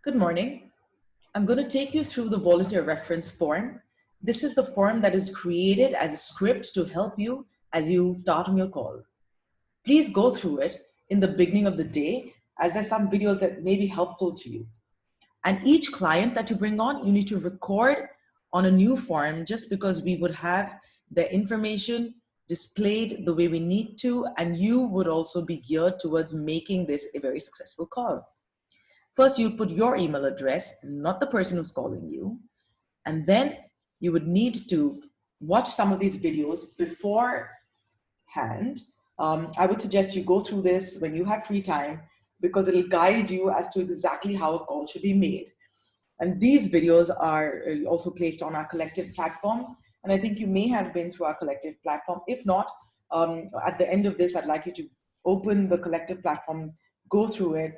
Good morning. I'm going to take you through the volunteer reference form. This is the form that is created as a script to help you as you start on your call. Please go through it in the beginning of the day, as there's some videos that may be helpful to you. And each client that you bring on, you need to record on a new form just because we would have the information displayed the way we need to, and you would also be geared towards making this a very successful call. First, you put your email address, not the person who's calling you. And then you would need to watch some of these videos beforehand. I would suggest you go through this when you have free time because it'll guide you as to exactly how a call should be made. And these videos are also placed on our collective platform. And I think you may have been through our collective platform. If not, at the end of this, I'd like you to open the collective platform, go through it,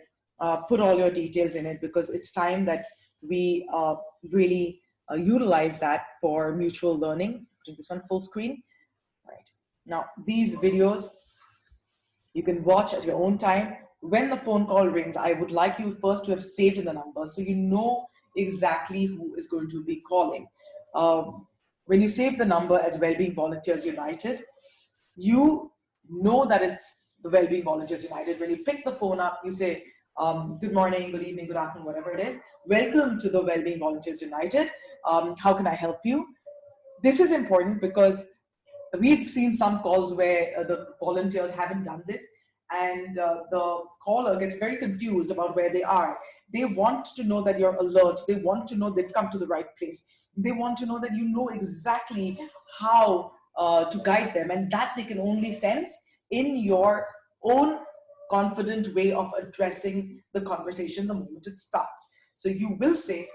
put all your details in it, because it's time that we really utilize that for mutual learning. Putting this on full screen. Right. Now, these videos you can watch at your own time. When the phone call rings, I would like you first to have saved the number so you know exactly who is going to be calling. When you save the number as Wellbeing Volunteers United, you know that it's the Wellbeing Volunteers United. When you pick the phone up, you say, good morning, good evening, good afternoon, whatever it is. Welcome to the Wellbeing Volunteers United. How can I help you? This is important because we've seen some calls where the volunteers haven't done this, and the caller gets very confused about where they are. They want to know that you're alert. They want to know they've come to the right place. They want to know that you know exactly how to guide them, and that they can only sense in your own confident way of addressing the conversation the moment it starts. So you will say,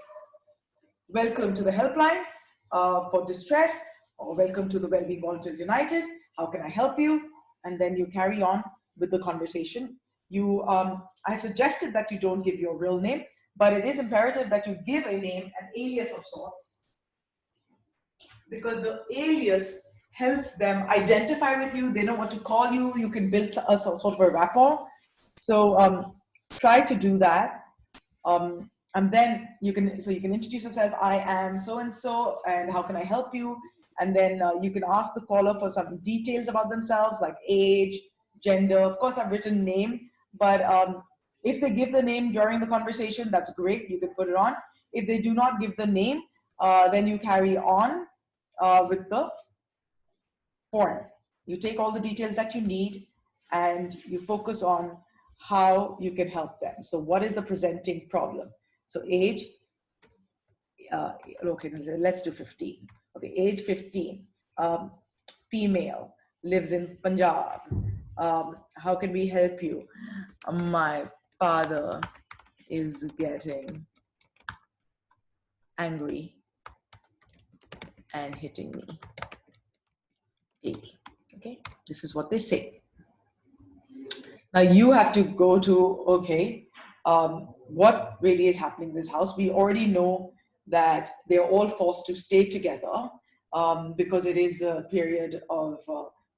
welcome to the helpline for distress, or welcome to the Wellbeing Volunteers United. How can I help you? And then you carry on with the conversation. I suggested that you don't give your real name, but it is imperative that you give a name, an alias of sorts, because the alias helps them identify with you. They know what to call you. You can build a sort of a rapport. So try to do that. And then you can introduce yourself. I am so and so, and how can I help you? And then you can ask the caller for some details about themselves, like age, gender. Of course, I've written name, but if they give the name during the conversation, that's great. You can put it on. If they do not give the name, then you carry on with the form. You take all the details that you need and you focus on how you can help them. So what is the presenting problem? So age, okay, let's do 15. Okay, age 15, female, lives in Punjab. How can we help you? My father is getting angry and hitting me daily. Okay, this is what they say. Now you have to go to, okay, what really is happening in this house? We already know that they're all forced to stay together because it is the period of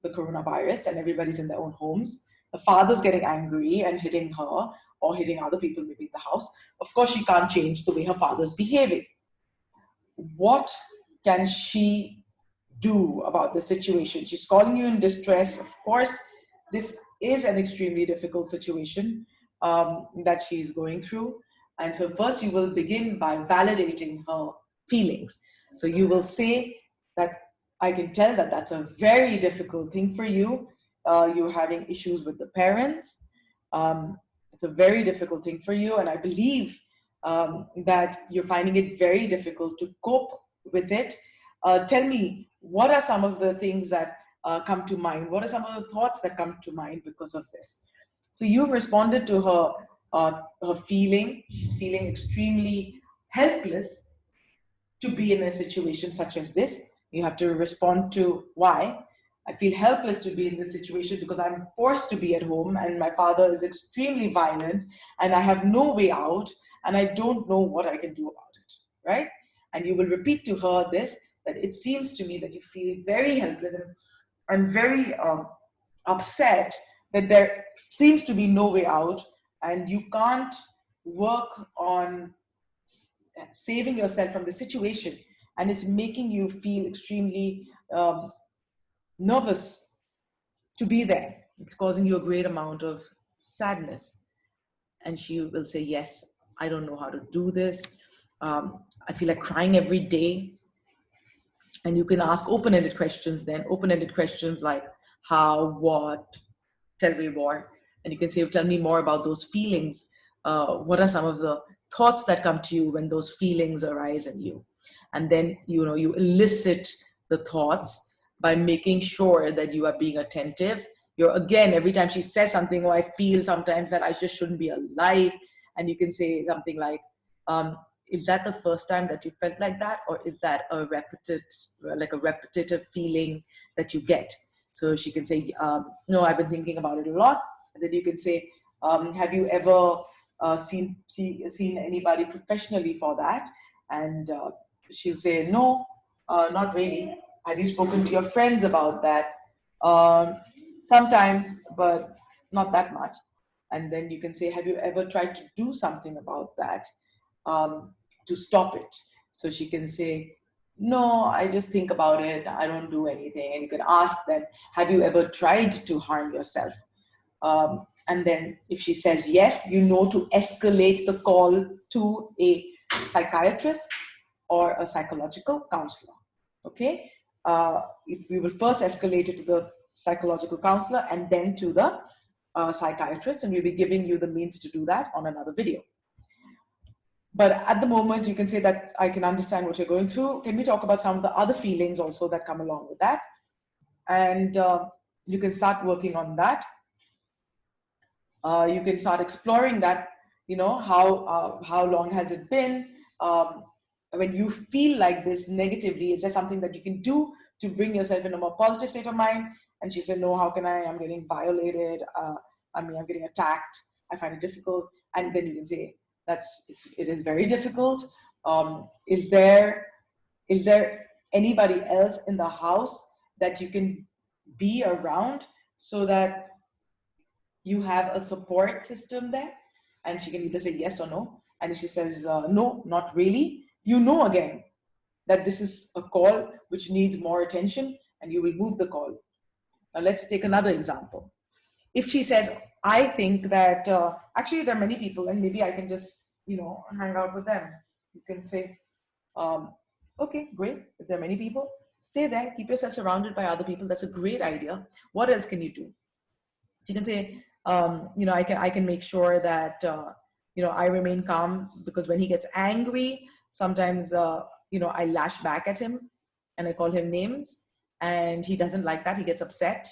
the coronavirus and everybody's in their own homes. The father's getting angry and hitting her or hitting other people maybe in the house. Of course, she can't change the way her father's behaving. What can she do about the situation? She's calling you in distress. Of course, this is an extremely difficult situation that she's going through. And so first you will begin by validating her feelings. So you will say that I can tell that that's a very difficult thing for you. You're having issues with the parents. It's a very difficult thing for you. And I believe that you're finding it very difficult to cope with it. Tell me, what are some of the things that come to mind? What are some of the thoughts that come to mind because of this? So you've responded to her feeling. She's feeling extremely helpless to be in a situation such as this. You have to respond to why. I feel helpless to be in this situation because I'm forced to be at home and my father is extremely violent and I have no way out and I don't know what I can do about it, right? And you will repeat to her this, that it seems to me that you feel very helpless and very upset that there seems to be no way out and you can't work on saving yourself from the situation, and it's making you feel extremely nervous to be there. It's causing you a great amount of sadness. And she will say, yes, I don't know how to do this. I feel like crying every day. And you can ask open-ended questions then, open-ended questions like how, what, tell me more. And you can say, tell me more about those feelings. What are some of the thoughts that come to you when those feelings arise in you? And then, you elicit the thoughts by making sure that you are being attentive. You're, again, every time she says something, I feel sometimes that I just shouldn't be alive. And you can say something like, is that the first time that you felt like that? Or is that a repetitive feeling that you get? So she can say, no, I've been thinking about it a lot. And then you can say, have you ever seen anybody professionally for that? And she'll say, no, not really. Have you spoken to your friends about that? Sometimes, but not that much. And then you can say, have you ever tried to do something about that to stop it? So she can say, no, I just think about it. I don't do anything. And you can ask them, have you ever tried to harm yourself? And then if she says yes, you know to escalate the call to a psychiatrist or a psychological counselor. Okay? If we will first escalate it to the psychological counselor and then to the psychiatrist, and we'll be giving you the means to do that on another video. But at the moment, you can say that I can understand what you're going through. Can we talk about some of the other feelings also that come along with that? And you can start working on that. You can start exploring that, how long has it been? When you feel like this negatively, is there something that you can do to bring yourself in a more positive state of mind? And she said, no, how can I? I'm getting violated. I'm getting attacked. I find it difficult. And then you can say, it is very difficult. Is there anybody else in the house that you can be around so that you have a support system there? And she can either say yes or no. And if she says no, not really, again that this is a call which needs more attention, and you will move the call. Now let's take another example. If she says, I think that actually there are many people and maybe I can just hang out with them, you can say, okay, great. If there are many people, stay there, keep yourself surrounded by other people. That's a great idea. What else can you do? You can say, I can make sure that I remain calm, because when he gets angry, sometimes I lash back at him and I call him names, and he doesn't like that. He gets upset,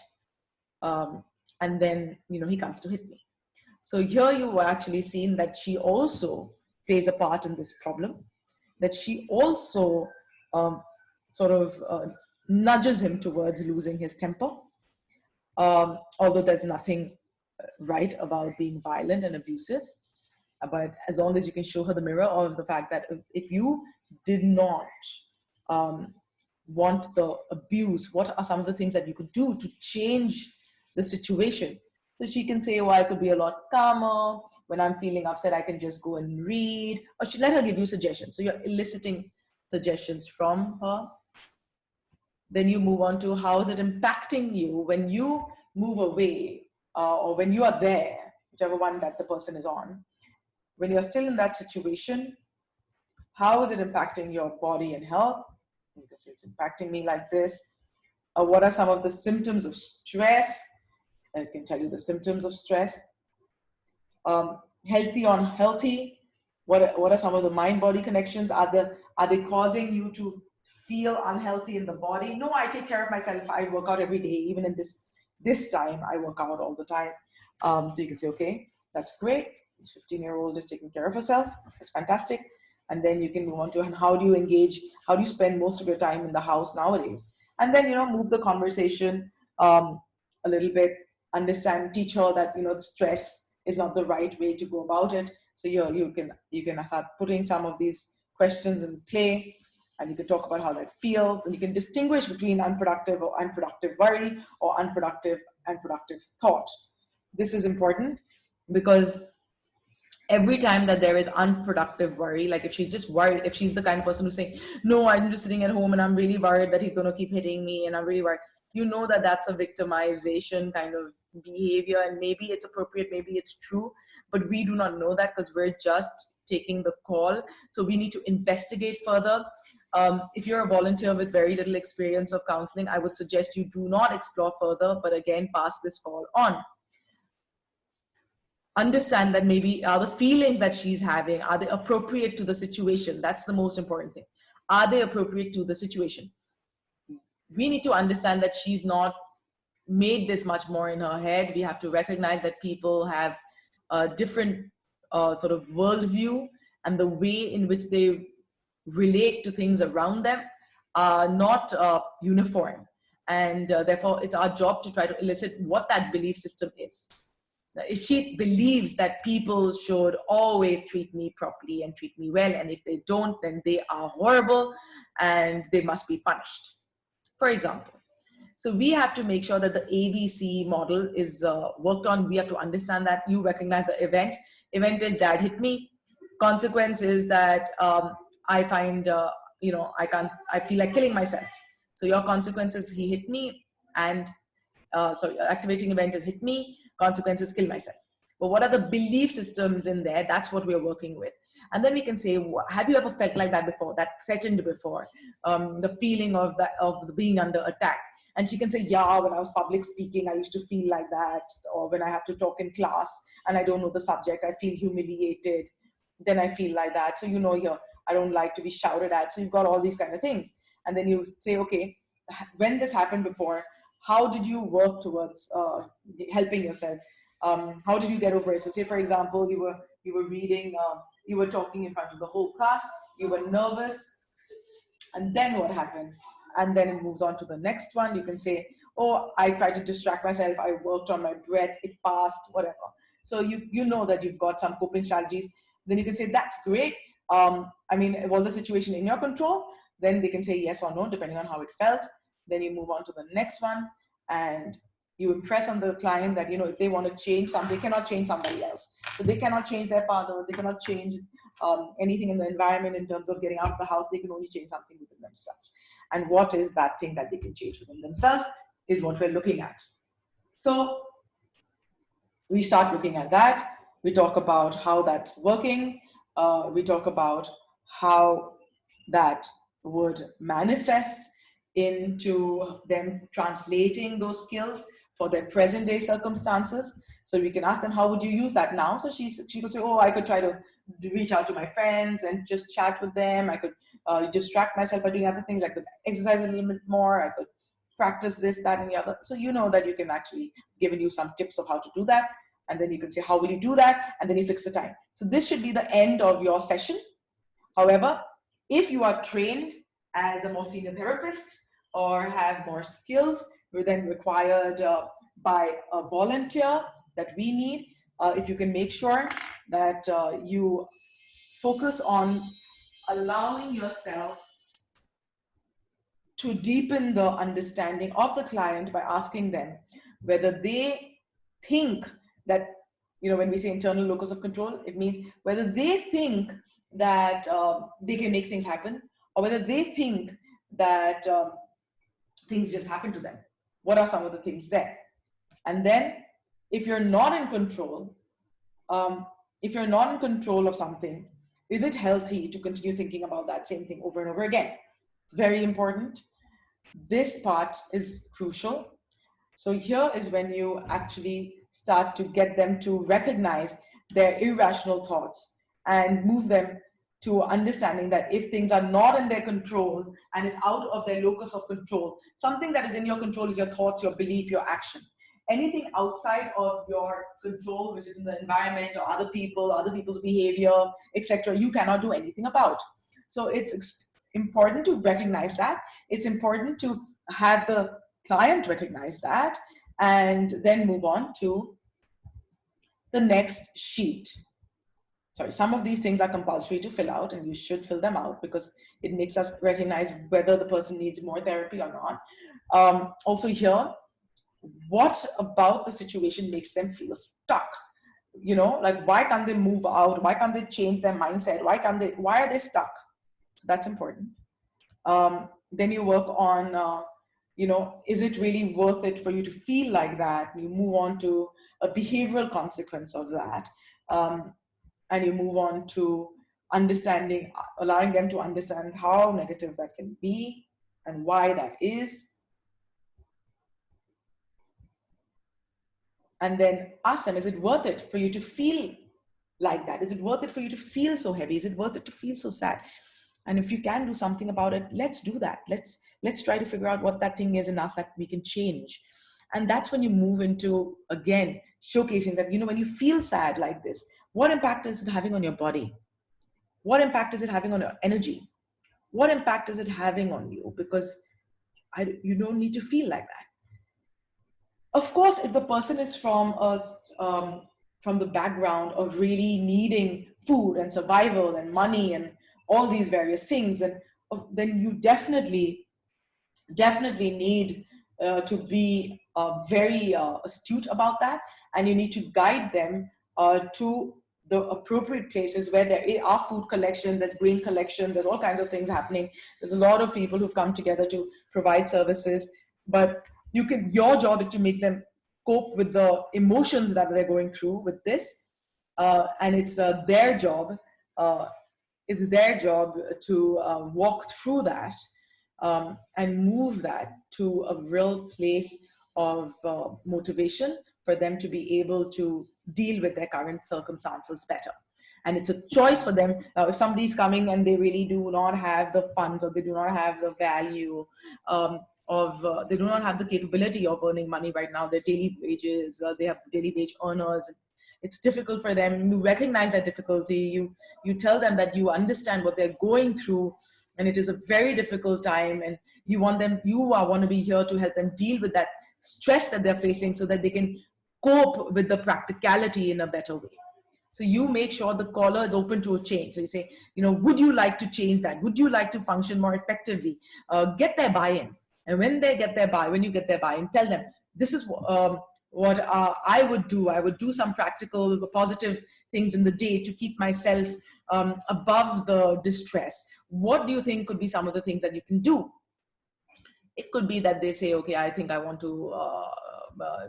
and then he comes to hit me. So here you were actually seeing that she also plays a part in this problem, that she also nudges him towards losing his temper. Although there's nothing right about being violent and abusive, but as long as you can show her the mirror of the fact that if you did not want the abuse, what are some of the things that you could do to change the situation? So she can say, I could be a lot calmer. When I'm feeling upset, I can just go and read. Or she let her give you suggestions. So you're eliciting suggestions from her. Then you move on to how is it impacting you when you move away or when you are there, whichever one that the person is on. When you're still in that situation, how is it impacting your body and health? You can say it's impacting me like this. What are some of the symptoms of stress? And it can tell you the symptoms of stress. Healthy or unhealthy? What are some of the mind-body connections? Are they causing you to feel unhealthy in the body? No, I take care of myself. I work out every day. Even in this time, I work out all the time. So you can say, okay, that's great. This 15-year-old is taking care of herself. That's fantastic. And then you can move on to, and how do you engage? How do you spend most of your time in the house nowadays? And then, move the conversation a little bit, understand, teach her that, stress is not the right way to go about it. So you can start putting some of these questions in play, and you can talk about how that feels, and you can distinguish between unproductive or unproductive worry or unproductive and productive thought. This is important because every time that there is unproductive worry, like if she's just worried, if she's the kind of person who's saying, no, I'm just sitting at home and I'm really worried that he's going to keep hitting me and I'm really worried, you know that that's a victimization kind of behavior, and maybe it's appropriate, maybe it's true, but we do not know that because we're just taking the call. So we need to investigate further. If you're a volunteer with very little experience of counseling, I would suggest you do not explore further, but again, pass this call on. Understand that maybe are the feelings that she's having, are they appropriate to the situation? That's the most important thing. Are they appropriate to the situation? We need to understand that she's not made this much more in her head. We have to recognize that people have a different sort of worldview, and the way in which they relate to things around them are not uniform. And therefore, it's our job to try to elicit what that belief system is. Now, if she believes that people should always treat me properly and treat me well, and if they don't, then they are horrible and they must be punished, for example. So we have to make sure that the ABC model is worked on. We have to understand that you recognize the event. Event is dad hit me. Consequence is that I find, I feel like killing myself. So your consequence is he hit me, and activating event is hit me, consequences kill myself. But what are the belief systems in there? That's what we're working with. And then we can say, have you ever felt like that before, that threatened before, the feeling of being under attack? And she can say, yeah, when I was public speaking, I used to feel like that. Or when I have to talk in class and I don't know the subject, I feel humiliated. Then I feel like that. So, I don't like to be shouted at. So you've got all these kind of things. And then you say, okay, when this happened before, how did you work towards helping yourself? How did you get over it? So say, for example, you were reading, you were talking in front of the whole class, you were nervous, and then what happened? And then it moves on to the next one. You can say, oh, I tried to distract myself, I worked on my breath, it passed, whatever. So you know that you've got some coping strategies. Then you can say, that's great. Was the situation in your control? Then they can say yes or no, depending on how it felt. Then you move on to the next one, and you impress on the client that, if they want to change something, they cannot change somebody else. So they cannot change their father, they cannot change anything in the environment in terms of getting out of the house. They can only change something within themselves. And what is that thing that they can change within themselves is what we're looking at. So we start looking at that. We talk about how that's working. We talk about how that would manifest into them translating those skills for their present day circumstances. So we can ask them, how would you use that now? So she could say, oh, I could try to reach out to my friends and just chat with them. I could distract myself by doing other things. I could exercise a little bit more. I could practice this, that, and the other. So you know that you can actually given you some tips of how to do that. And then you can say, how will you do that? And then you fix the time. So this should be the end of your session. However, if you are trained as a more senior therapist or have more skills, we're then required by a volunteer that we need. If you can make sure that you focus on allowing yourself to deepen the understanding of the client by asking them whether they think that, when we say internal locus of control, it means whether they think that they can make things happen, or whether they think that things just happen to them. What are some of the things there? And then if you're not in control, of something, is it healthy to continue thinking about that same thing over and over again? It's very important. This part is crucial. So here is when you actually start to get them to recognize their irrational thoughts and move them to understanding that if things are not in their control and is out of their locus of control, something that is in your control is your thoughts, your belief, your action. Anything outside of your control, which is in the environment or other people, other people's behavior, etc., you cannot do anything about. So it's important to recognize that. It's important to have the client recognize that, and then move on to the next sheet. Sorry, some of these things are compulsory to fill out, and you should fill them out because it makes us recognize whether the person needs more therapy or not. Also here, what about the situation makes them feel stuck? like, why can't they move out? Why can't they change their mindset? Why are they stuck? So that's important. Then you work on, is it really worth it for you to feel like that? You move on to a behavioral consequence of that. And you move on to understanding, allowing them to understand how negative that can be and why that is. And then ask them, is it worth it for you to feel like that? Is it worth it for you to feel so heavy? Is it worth it to feel so sad? And if you can do something about it, let's do that. Let's try to figure out what that thing is in us that we can change. And that's when you move into, again, showcasing that, when you feel sad like this, what impact is it having on your body? What impact is it having on your energy? What impact is it having on you? Because you don't need to feel like that. Of course, if the person is from the background of really needing food and survival and money and all these various things, then you definitely need to be very astute about that, and you need to guide them to the appropriate places where there are food collection, there's grain collection, there's all kinds of things happening. There's a lot of people who've come together to provide services, but your job is to make them cope with the emotions that they're going through with this, and it's their job. It's their job to walk through that and move that to a real place of motivation for them to be able to deal with their current circumstances better. And it's a choice for them. If somebody's coming and they really do not have the funds, or they do not have the value they do not have the capability of earning money right now, their daily wages, they have daily wage earners, it's difficult for them. You recognize that difficulty. You tell them that you understand what they're going through, and it is a very difficult time, and you want to be here to help them deal with that stress that they're facing so that they can cope with the practicality in a better way. So you make sure the caller is open to a change. So you say, would you like to change that? Would you like to function more effectively? Get their buy-in. And when you get their buy-in, tell them, this is what I would do. I would do some practical, positive things in the day to keep myself above the distress. What do you think could be some of the things that you can do? It could be that they say, okay, I think I want to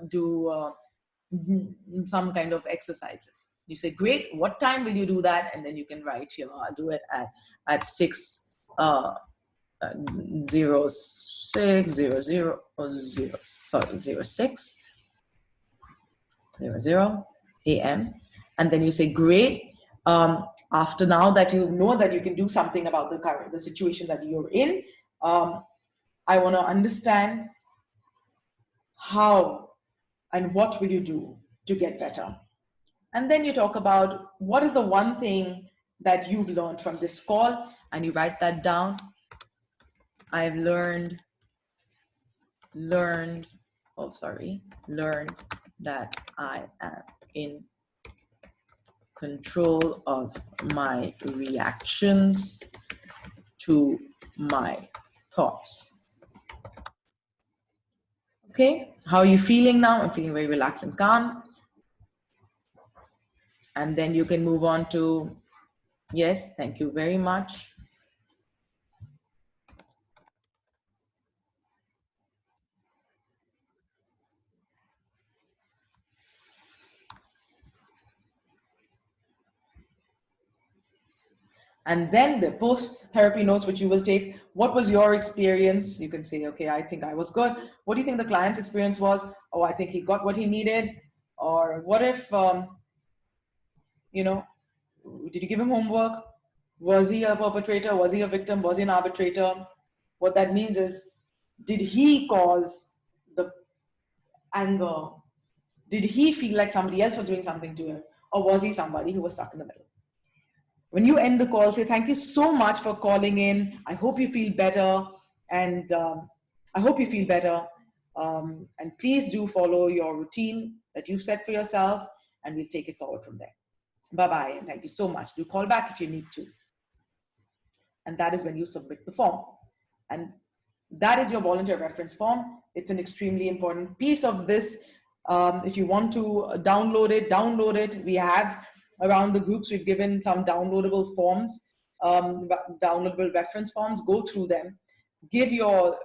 do some kind of exercises. You say, great, what time will you do that? And then you can write, I'll do it at 6, 06:00 a.m. And then you say, great. After now that you know that you can do something about the situation that you're in, I want to understand how and what will you do to get better. And then you talk about what is the one thing that you've learned from this call, and you write that down. I've learned that I am in control of my reactions to my thoughts. Okay, how are you feeling now? I'm feeling very relaxed and calm. And then you can move on to, yes, thank you very much. And then the post-therapy notes, which you will take. What was your experience? You can say, okay, I think I was good. What do you think the client's experience was? Oh, I think he got what he needed. Or what if, did you give him homework? Was he a perpetrator? Was he a victim? Was he an arbitrator? What that means is, did he cause the anger? Did he feel like somebody else was doing something to him? Or was he somebody who was stuck in the middle? When you end the call, say, thank you so much for calling in. I hope you feel better. And I hope you feel better. And please do follow your routine that you've set for yourself, and we'll take it forward from there. Bye-bye, and thank you so much. Do call back if you need to. And that is when you submit the form. And that is your volunteer reference form. It's an extremely important piece of this If you want to download it. We have around the groups, we've given some downloadable forms, downloadable reference forms. Go through them, give your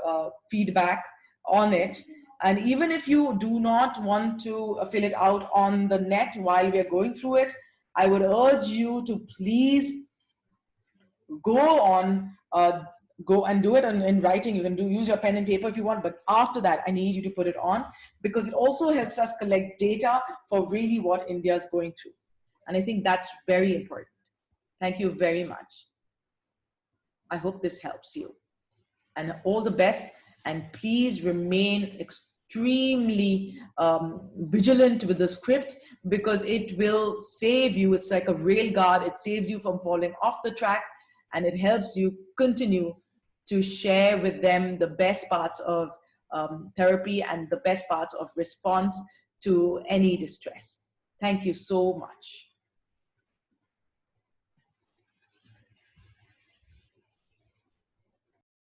feedback on it. And even if you do not want to fill it out on the net while we are going through it, I would urge you to please go on, go and do it in writing. You can use your pen and paper if you want, but after that, I need you to put it on, because it also helps us collect data for really what India is going through. And I think that's very important. Thank you very much. I hope this helps you. And all the best. And please remain extremely vigilant with the script, because it will save you. It's like a rail guard. It saves you from falling off the track, and it helps you continue to share with them the best parts of therapy and the best parts of response to any distress. Thank you so much.